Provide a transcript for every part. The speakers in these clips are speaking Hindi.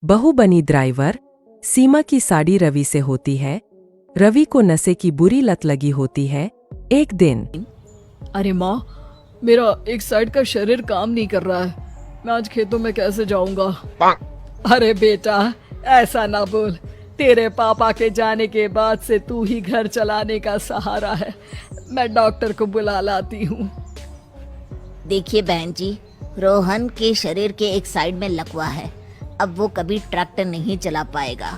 बहू बनी ड्राइवर। सीमा की साड़ी रवि से होती है। रवि को नशे की बुरी लत लगी होती है। एक दिन अरे माँ, मेरा एक साइड का शरीर काम नहीं कर रहा है। मैं आज खेतों में कैसे जाऊंगा? अरे बेटा, ऐसा ना बोल। तेरे पापा के जाने के बाद से तू ही घर चलाने का सहारा है। मैं डॉक्टर को बुला लाती हूँ। देखिए बहन जी, रोहन के शरीर के एक साइड में लकवा है। अब वो कभी ट्रैक्टर नहीं चला पाएगा।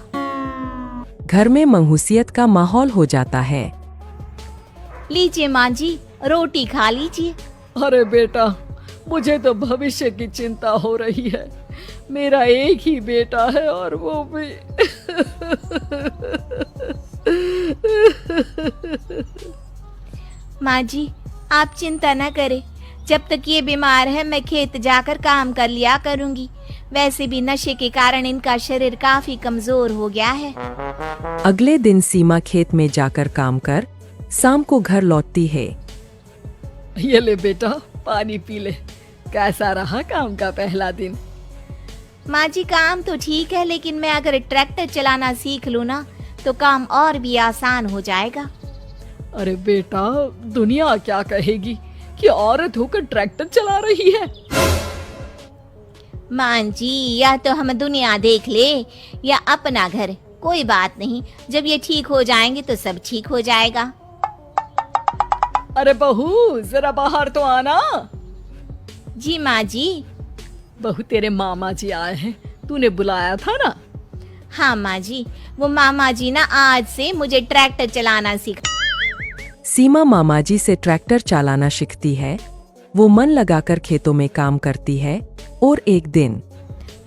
घर में मंहूसियत का माहौल हो जाता है। लीजिए माँ जी, रोटी खा लीजिए। अरे बेटा, मुझे तो भविष्य की चिंता हो रही है। मेरा एक ही बेटा है और वो भी माँ जी, आप चिंता न करें। जब तक ये बीमार है मैं खेत जाकर काम कर लिया करूंगी। वैसे भी नशे के कारण इनका शरीर काफी कमजोर हो गया है। अगले दिन सीमा खेत में जाकर काम कर शाम को घर लौटती है। ये ले बेटा, पानी पी ले। कैसा रहा काम का पहला दिन? माँ जी, काम तो ठीक है, लेकिन मैं अगर ट्रैक्टर चलाना सीख लूँ ना तो काम और भी आसान हो जाएगा। अरे बेटा, दुनिया क्या कहेगी कि औरत होकर ट्रैक्टर चला रही है। माँ जी, या तो हम दुनिया देख ले या अपना घर, कोई बात नहीं। जब ये ठीक हो जाएंगे तो सब ठीक हो जाएगा। अरे बहू, जरा बाहर तो आना। जी माँ जी। बहू, तेरे मामा जी आए हैं, तूने बुलाया था ना? हाँ माँ जी, वो मामा जी ना आज से मुझे ट्रैक्टर चलाना सिखा। सीमा मामाजी से ट्रैक्टर चलाना सीखती है। वो मन लगाकर खेतों में काम करती है। और एक दिन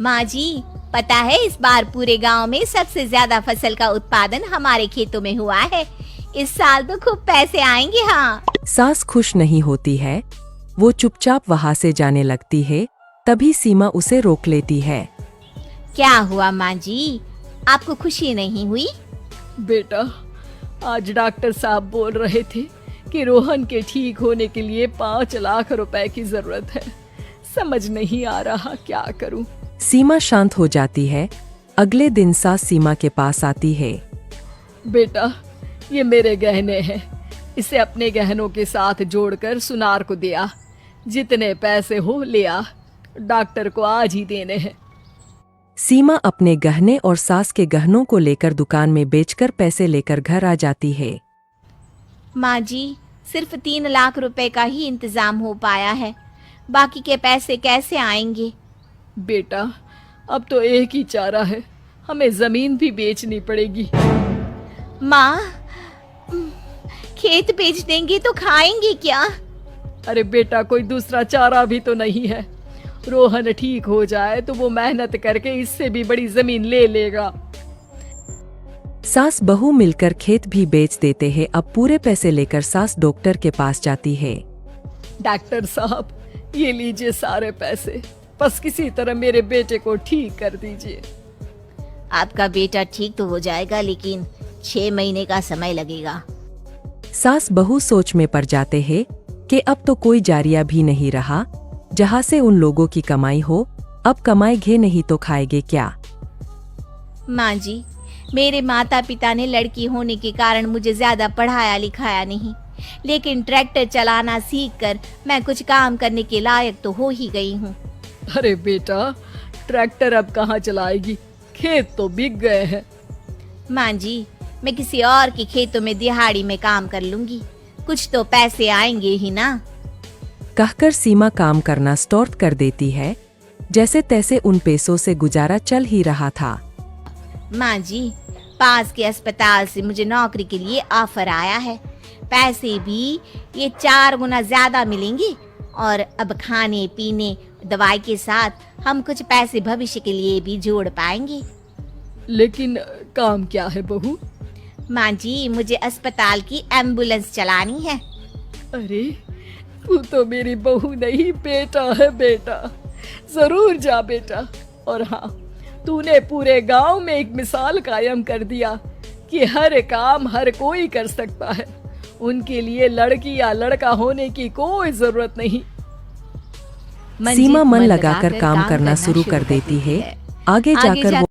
माँ जी, पता है इस बार पूरे गांव में सबसे ज्यादा फसल का उत्पादन हमारे खेतों में हुआ है। इस साल तो खूब पैसे आएंगे। हाँ। सास खुश नहीं होती है। वो चुपचाप वहाँ से जाने लगती है। तभी सीमा उसे रोक लेती है। क्या हुआ माँ जी, आपको खुशी नहीं हुई? बेटा, आज डॉक्टर साहब बोल रहे थे कि रोहन के ठीक होने के लिए 5 लाख रुपए की जरूरत है। समझ नहीं आ रहा क्या करूं। सीमा शांत हो जाती है। अगले दिन सास सीमा के पास आती है। बेटा, ये मेरे गहने हैं। इसे अपने गहनों के साथ जोड़कर सुनार को दिया। जितने पैसे हो ले आ। डॉक्टर को आज ही देने हैं। सीमा अपने गहने और सास के गहनों को लेकर दुकान में बेचकर पैसे लेकर घर आ जाती है। माँ जी, सिर्फ 3 लाख रुपए का ही इंतजाम हो पाया है। बाकी के पैसे कैसे आएंगे? बेटा, अब तो एक ही चारा है, हमें जमीन भी बेचनी पड़ेगी। माँ, खेत बेच देंगे तो खाएंगे क्या? अरे बेटा, कोई दूसरा चारा भी तो नहीं है। रोहन ठीक हो जाए तो वो मेहनत करके इससे भी बड़ी जमीन ले लेगा। सास बहू मिलकर खेत भी बेच देते हैं। अब पूरे पैसे लेकर सास डॉक्टर के पास जाती है। डॉक्टर साहब, ये लीजिए सारे पैसे। बस किसी तरह मेरे बेटे को ठीक कर दीजिए। आपका बेटा ठीक तो हो जाएगा, लेकिन 6 महीने का समय लगेगा। सास बहू सोच में पड़ जाते हैं कि अब तो कोई जारिया भी नहीं रहा जहाँ से उन लोगों की कमाई हो। अब कमाएंगे नहीं तो खाएंगे क्या? माँ जी, मेरे माता पिता ने लड़की होने के कारण मुझे ज्यादा पढ़ाया लिखाया नहीं, लेकिन ट्रैक्टर चलाना सीखकर मैं कुछ काम करने के लायक तो हो ही गई हूँ। अरे बेटा, ट्रैक्टर अब कहाँ चलाएगी? खेत तो बिक गए हैं। माँ जी, मैं किसी और के खेतों में दिहाड़ी में काम कर लूंगी। कुछ तो पैसे आएंगे ही ना। कहकर सीमा काम करना स्टार्ट कर देती है। जैसे तैसे उन पैसों से गुजारा चल ही रहा था। माँ जी, पास के अस्पताल से मुझे नौकरी के लिए ऑफर आया है। पैसे भी ये 4 गुना ज्यादा मिलेंगे और अब खाने पीने दवाई के साथ हम कुछ पैसे भविष्य के लिए भी जोड़ पाएंगे। लेकिन काम क्या है बहू? माँ जी, मुझे अस्पताल की एम्बुलेंस चलानी है। अरे, तू तो मेरी बहू नहीं, बेटा है। बेटा, जरूर जा बेटा। और हाँ, तूने पूरे गांव में एक मिसाल कायम कर दिया कि हर काम हर कोई कर सकता है। उनके लिए लड़की या लड़का होने की कोई जरूरत नहीं। सीमा मन लगाकर काम करना शुरू कर देती है। आगे जाकर वो